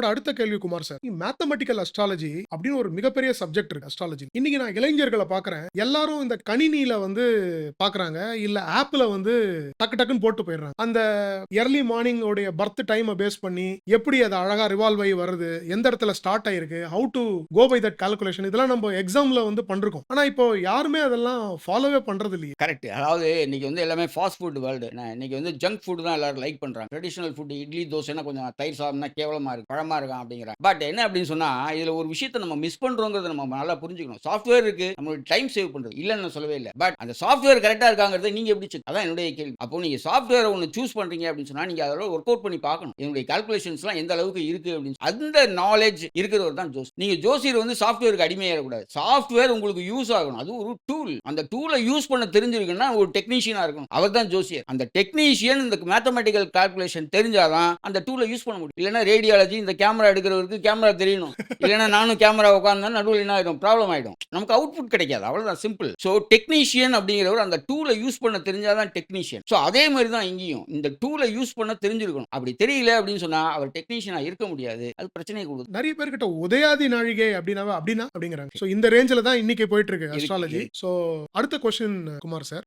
அடுத்த கேள்வி Kumar sir. Mathematical astrology அப்படின்னு ஒரு மிகப்பெரிய சப்ஜெக்ட் இருக்கு அஸ்ட்ராலஜி. இன்னைக்கு நான் இளைஞர்கள பார்க்கிறேன். எல்லாரும் இந்த கணினியில பார்க்குறாங்க. இல்ல ஆப்ல டக்கு டக்குன்னு போட்டு போயிடுறாங்க. அந்த எர்லி மார்னிங் உடைய பர்த் டைம பேஸ் பண்ணி எப்படி அது அழகா ரிவால்வ் ஆகி வருது, எந்த இடத்துல ஸ்டார்ட் ஆயிருக்கு, how to go by that calculation இதெல்லாம் நம்ம எக்ஸாம்ல பண்றோம். ஆனா இப்போ யாருமே அதெல்லாம் ஃபாலோவே பண்றது இல்லையே. கரெக்ட். அதாவது இன்னைக்கு எல்லாமே ஃபாஸ்ட் ஃபுட் வேர்ல்டு. இன்னைக்கு ஜங்க் ஃபுட் தான் எல்லாரும் லைக் பண்றாங்க. ட்ரெடிஷனல் ஃபுட் இட்லி, தோசைன்னா கொஞ்சம் தயிர் சாதம்னா கேவலமா இருக்கு, பழமா இருக்கான் அப்படிங்கிறாங்க. பட் என்ன அப்படின்னு சொன்னா, இதுல ஒரு விஷயத்த நம்ம மிஸ் பண்றோங்கிறத நம்ம நல்லா புரிஞ்சுக்கணும். சாஃப்ட்வேர் இருக்கு, நம்மளோட டைம் சேவ் பண்றது. இல்லன்னு நான் சொல்லவே இல்ல. பட் அந்த சாஃப்ட்வேர் கரெக்ட்டா இருக்காங்கிறத நீங்க எப்படி செக் அதான் என்னுடைய கேள்வி. அப்போ நீங்க சாஃப்ட்வேர ஒண்ணு சூஸ் பண்றீங்க அப்படின்னு சொன்னா, நீங்க அதோட ஒர்க் அவுட் பண்ணி பார்க்கணும். என்னுடைய கால்குலேஷன்ஸ்லாம் எந்த அளவுக்கு இருக்கு அப்படின்னு. அந்த நாலேட்ஜ் இருக்கிறவர் தான் ஜோசியர். நீங்க ஜோசியர் சாஃப்ட்வேருக்கு அடிமையாயிடக்கூடாது. சாஃப்ட்வேர் உங்களுக்கு யூஸ் ஆகணும். அது ஒரு டூல். அந்த டூல யூஸ் பண்ண தெரிஞ்சிருக்குன்னா ஒரு டெக்னீஷியனா இருக்கணும். அவர் தான் ஜோசியர். அந்த டெக்னீஷியன் இந்த மேத்தமேட்டிக்கல் கால்குலேஷன் தெரிஞ்சாதான் அந்த டூல யூஸ் பண்ண முடியும். இல்லன்னா ரேடியாலஜி இந்த கேமரா எடுக்கிறவருக்கு கேமரா தெரியணும். இல்லன்னா நானும் கேமரா உட்கார்ந்தா நடுவுல என்ன ஆயிடும்? ப்ராப்ளம் ஆயிடும். நமக்கு அவுட்புட் கிடைக்காது. அவ்வளவுதான் சிம்பிள். சோ டெக்னீஷியன் அப்படிங்கிறவர் அந்த டூல யூஸ் பண்ண தெரிஞ்சாதான் டெக்னீஷியன். சோ அதே மாதிரி தான் இங்கேயும் இந்த டூல யூஸ் பண்ண தெரிஞ்சிருக்கணும். அப்படி தெரியல அப்படின்னு சொன்னா அவர் டெக்னீஷியனா இருக்க முடியாது. அது பிரச்சனையை கொடுக்கும். நிறைய பேர்கிட்ட உதயாதி நாழிகை அப்படின்னாவே அப்படின்னா அப்படிங்கிறாங்க. சோ இந்த ரேஞ்சில தான் இன்னைக்கு போயிட்டு இருக்கு அஸ்ட்ராலஜி. சோ அடுத்த கொஸ்டின் குமார் சார்.